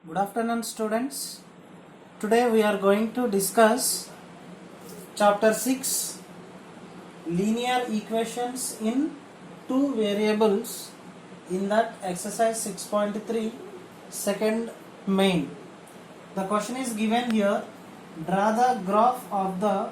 Good afternoon, students. Today we are going to discuss chapter 6, linear equations in two variables, in that exercise 6.3 second main. The question is given here: draw the graph of the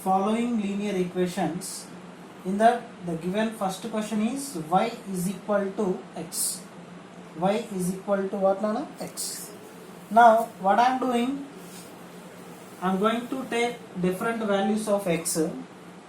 following linear equations. In that, the given first question is y is equal to x. Y is equal to what, Nana? X. Now what I am doing, I am going to take different values of x.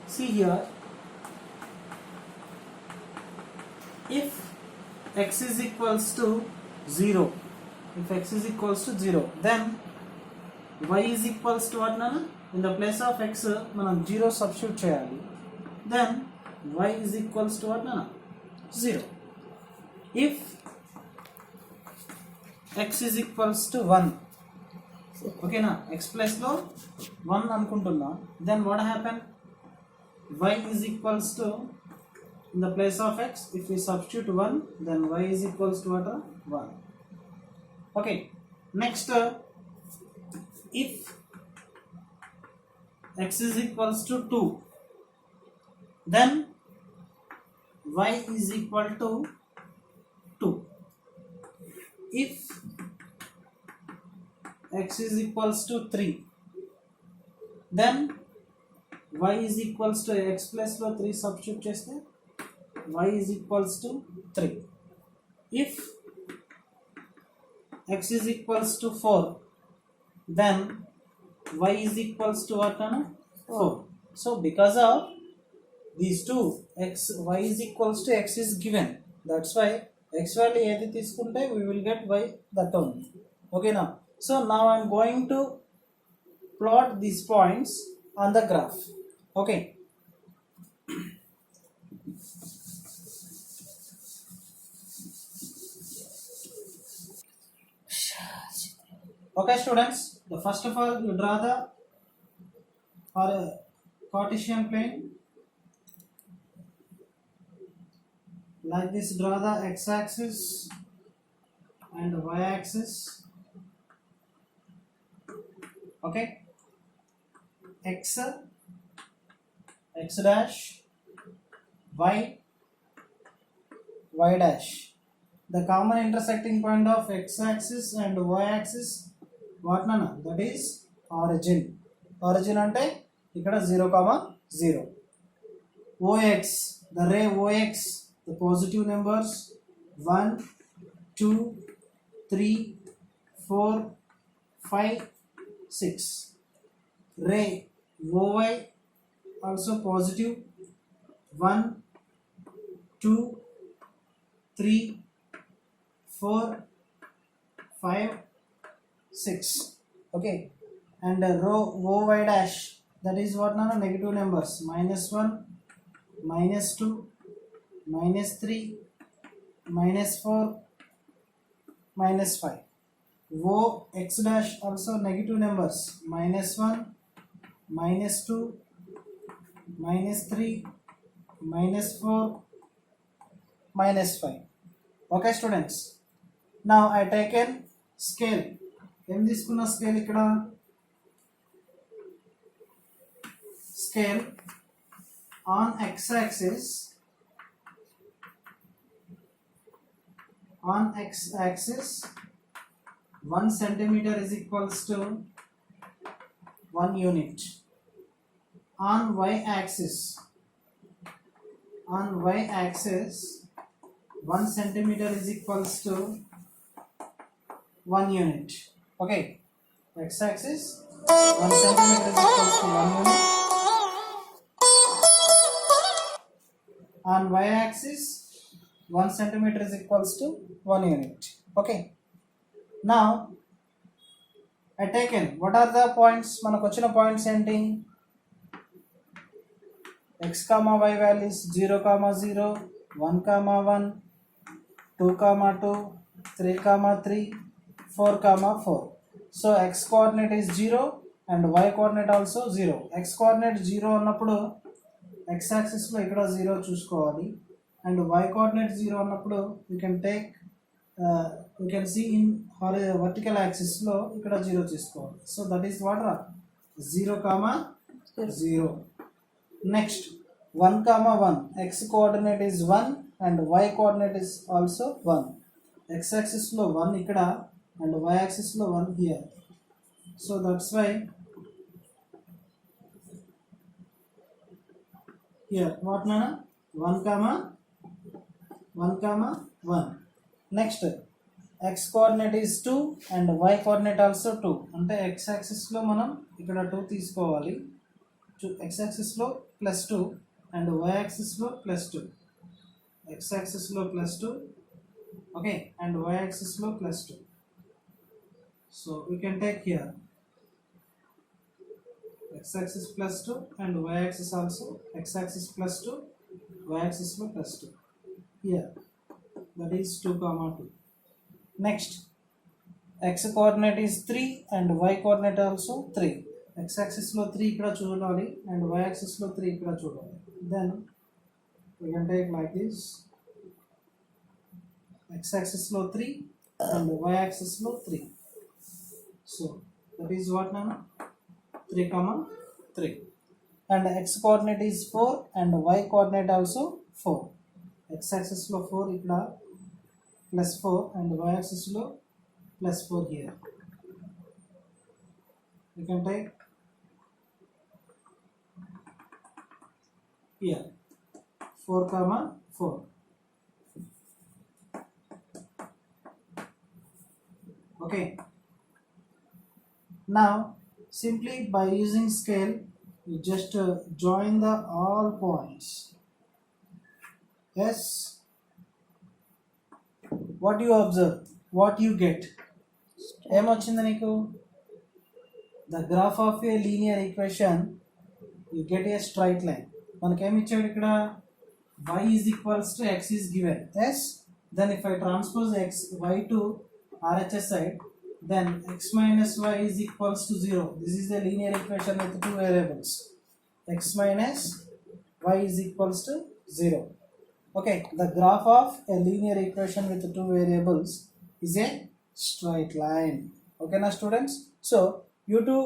See here, if x is equals to 0, then y is equals to what, Nana? In the place of x మనం 0 substitute చేయాలి. Then y is equals to what, Nana? 0. If x is equals to 1, okay na, x place lo 1 అనుకుంటున్నా, then what happen? Y is equals to, in the place of x, if we substitute 1, then y is equals to what? 1. Okay, next, if x is equals to 2, then y is equal to 2. If x is equals to 3, then y is equals to, x plus lo 3 substitute cheste y is equals to 3. If x is equals to 4, then y is equals to what, Nana? 4. So because of these two, y is equals to x is given, that's why x value ఏది తీసుకుంటే we will get y that only. Okay now, so now I am going to plot these points on the graph. Okay, okay students, the first of all you draw the Cartesian plane like this. Draw the x-axis and y-axis. Okay, x dash, y dash. The common intersecting point of x-axis and y-axis, what, Nana? That is origin. Origin ante ikkada 0, 0. OX, the ray OX, the positive numbers 1, 2, 3, 4, 5, 6. Ray OY also positive 1, 2, 3, 4, 5, 6. Okay, and row OY dash, that is what, Nana? Negative numbers -1, -2, -3, -4, -5. O x dash also negative numbers -1, -2, -3, -4, -5. Okay students, now I taken scale. Em తీసుకున్న scale ఇక్కడ scale on x-axis. On x-axis 1 centimeter is equals to 1 unit. On y-axis 1 centimeter is equals to 1 unit. Okay, x-axis 1 centimeter is equals to 1 unit. On y-axis 1 centimeter is equals to 1 unit. Okay, now I taken, what are the points? మనకు వచ్చిన points ఏంటి? x, y values 0, 0, 1, 1, 2, 2, 3, 3, 4, 4. So x coordinate is 0 and y coordinate also 0. x coordinate 0 అన్నప్పుడు x axis లో ఇక్కడ 0 చూసుకోవాలి, and y coordinate 0 అన్నప్పుడు you can take you can see in vertical axis లో ఇక్కడ 0 తీసుకోవాలి. సో దట్ ఈస్ వాట్ రా 0, 0. Next 1, 1. X coordinate is 1 and y coordinate is also 1. X axis లో 1 ఇక్కడ and y axis లో 1 here. So that's why here what nana 1, 1. Next x coordinate is 2 and y coordinate also 2. అంటే x axis లో మనం ఇక్కడ 2 తీసుకోవాలి. x axis లో +2 and y axis లో +2. x axis లో +2, okay, and y axis lo +2. So we can take here x axis +2 and y axis also x axis +2, y axis lo +2 here, that is 2, 2. Next x coordinate is 3 and y coordinate also 3. x axis lo 3 ikkada chudali and y axis lo 3 ikkada chudali. Then we can take like this, x axis lo 3 and y axis lo 3. So that is what nana 3, 3. And x coordinate is 4 and y coordinate also 4. x axis lo 4 ikkada +4 and y axis lo +4 here. We can take here 4, 4. Okay. Now simply by using scale you just join the all points. Yes, what you observe, what you get, em ochindi niku the graph of a linear equation, you get a straight line. మనకి ఏమి ఇచ్చాడు ఇక్కడ y is equals to x is given. Yes, then if I transpose y to RHS side, then x minus y is equals to 0. This is a linear equation with two variables. X minus y is equals to 0. Okay, the graph of a linear equation with two variables is a straight line. Okay now students, so you to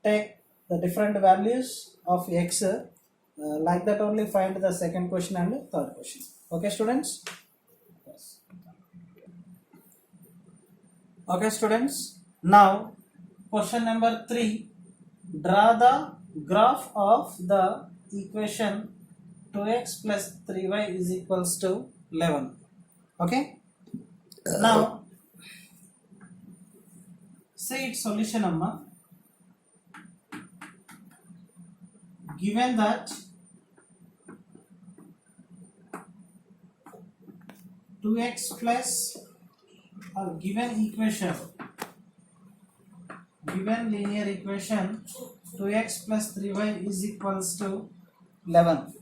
take the different values of x, like that only find the second question and third question. Okay students. Yes. Okay students, now question number 3, draw the graph of the equation 2x plus 3y is equals to 11. Okay, now see its solution amma. Given that 2x plus given equation, given linear equation 2x plus 3y is equals to 11.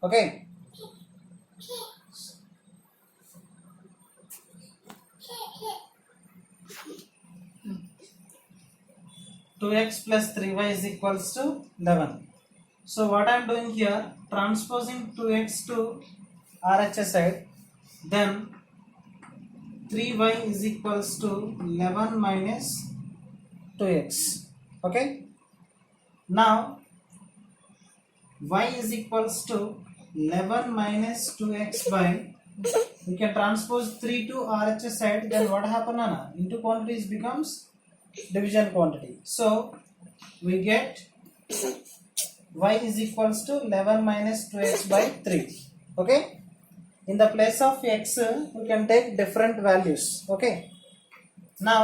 Okay, 2x plus 3y is equals to 11. So what I am doing here, transposing 2x to RHS side, then 3y is equals to 11 minus 2x. Okay, now y is equals to 11 minus 2x by, we can transpose 3 to RHS side, then what happen Anna? Into quantities becomes division quantity. So we get y is equals to 11 minus 2x by 3. Okay, in the place of x we can take different values. Okay, now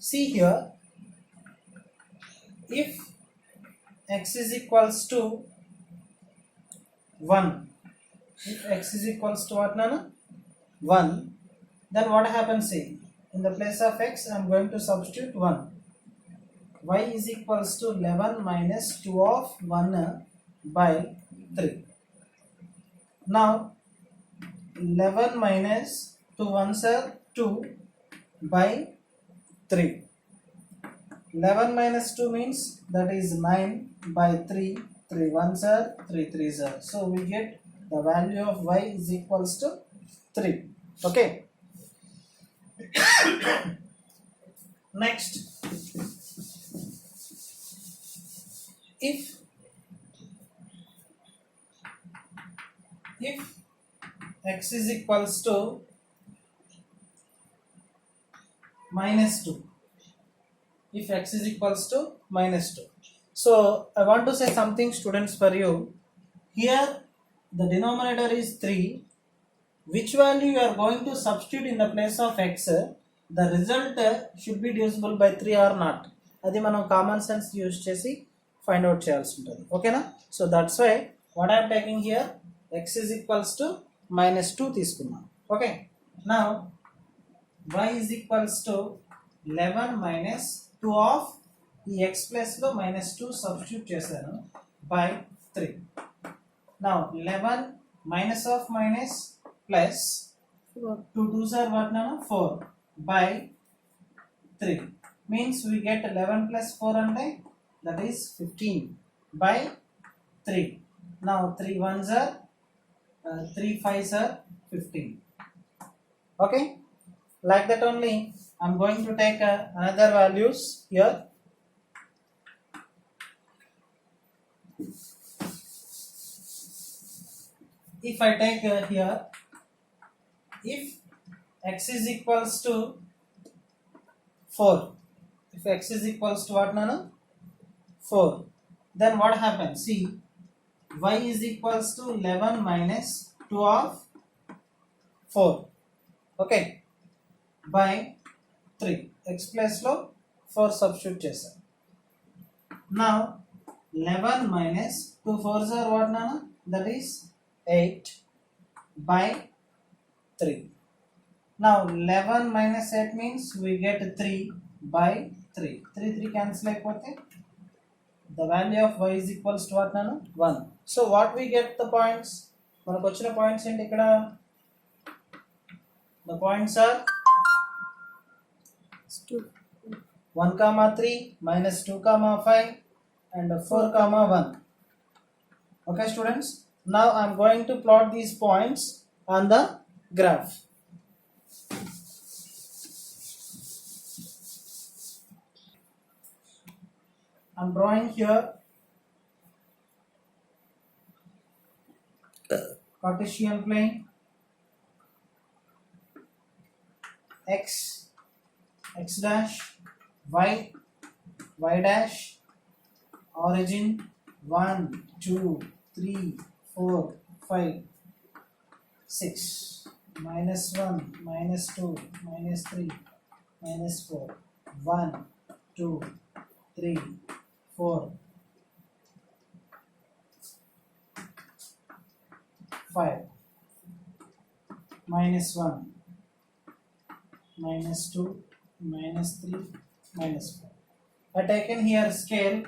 see here, if x is equals to 1, if x is equals to what nana 1, then what happens, see, in the place of x I am going to substitute 1. Y is equals to 11 minus 2 of 1 by 3. Now 11 minus 2 ones are 2 by 3. 11 minus 2 means that is 9 by 3. 3 ones are 3 3s are. So we get the value of y is equals to 3. Okay. Next, if x is equals to minus 2, if x is equals to minus 2. So I want to say something, students, for you. Here the denominator is 3. Which value you are going to substitute in the place of x, the result should be divisible by 3 or not. అది మనం common sense use చేసి find out చేయాల్సి ఉంటుంది. ఓకేనా? So that's why what I'm taking here x is equals to minus 2 తీసుకున్నాం. Okay, now y is equals to 11 minus 2 of ఈ x plus లో minus 2 substitute చేశాను by 3. Now 11 minus of minus plus 2 2s are what now? 4 by 3 means we get 11 plus 4 and that is 15 by 3. Now 3 1s are 3 5s are 15. Okay, like that only I'm going to take another values here. If I take here, if x is equals to 4, if x is equals to what, Nana? 4, then what happens? See, y is equals to 11 minus 2 of 4, okay, by 3. X plus lo 4 substitute chesa. Now 11 minus 2 4s are what, Nana? That is 8 by 3. Now 11 minus 8 means we get 3 by 3. 3 3 cancel అయిపోతే the value of y is equals to what, nanu? 1. So what we get the points? మనకు వచ్చిన points ఏంటి ఇక్కడ? The points are 1 comma 3 minus 2 comma 5 and 4 comma 1. Okay students, now I am going to plot these points on the graph. I am drawing here Cartesian plane x, x dash, y, y dash, origin 1 2 3 4 5 6, minus 1 minus 2 minus 3 minus 4 1 2 3 4 5, minus 1 minus 2 minus 3 minus 4. I taken here scale.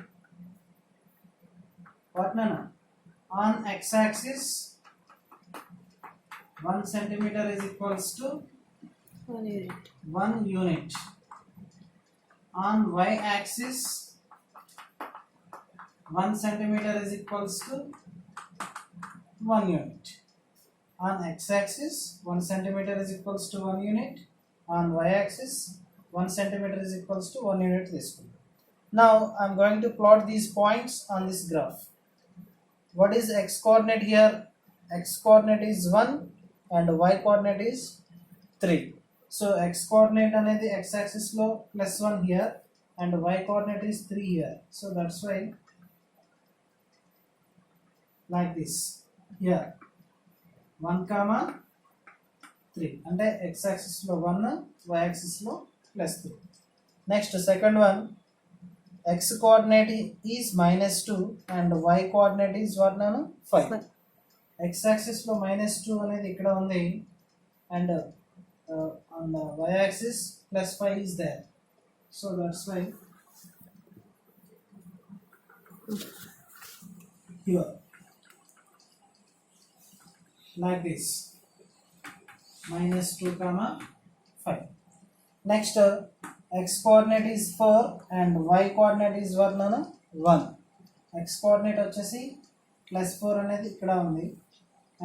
What, Nana? On x-axis 1 centimeter is equals to 1 unit. On y-axis 1 centimeter is equals to 1 unit. On x-axis 1 centimeter is equals to 1 unit. On y-axis 1 centimeter is equals to 1 unit. This one. Now I am going to plot these points on this graph. What is x coordinate here? X coordinate is 1 and y coordinate is 3. So x coordinate anedi x axis lo plus 1 here and y coordinate is 3 here. So that's why like this here 1 comma 3 అంటే x axis లో 1 y axis లో plus 3. Next second one, x coordinate is minus 2 and y coordinate is what, nanu? 5. X axis లో minus 2 అనేది ఇక్కడ ఉంది and on the y axis plus 5 is there. So that's why here like this minus 2 comma 5. Next x coordinate is 4 and y coordinate is what, nana? 1. X coordinate వచ్చేసి plus 4 అనేది ఇక్కడ ఉంది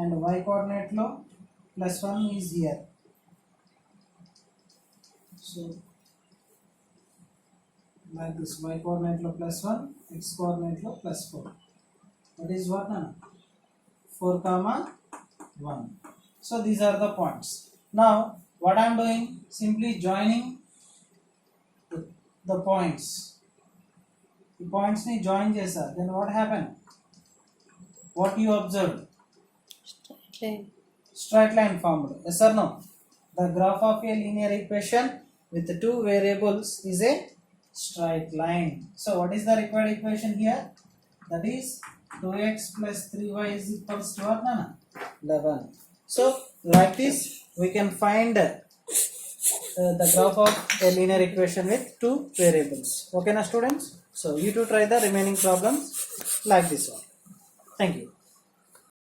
and y coordinate లో plus 1 is here. So like this, y coordinate lo plus 1, x coordinate lo plus 4. That is what now? 4 comma 1. So these are the points. Now what I am doing, simply joining the points. The points ni join jesa, then what happened? What you observed? Straight line formed. Yes or no? The graph of a linear equation with two variables is a straight line. So what is the required equation here? That is 2x plus 3y is equals to what? 11. So like this we can find the graph of a linear equation with two variables. Okay na students? So you to try the remaining problems like this one. Thank you.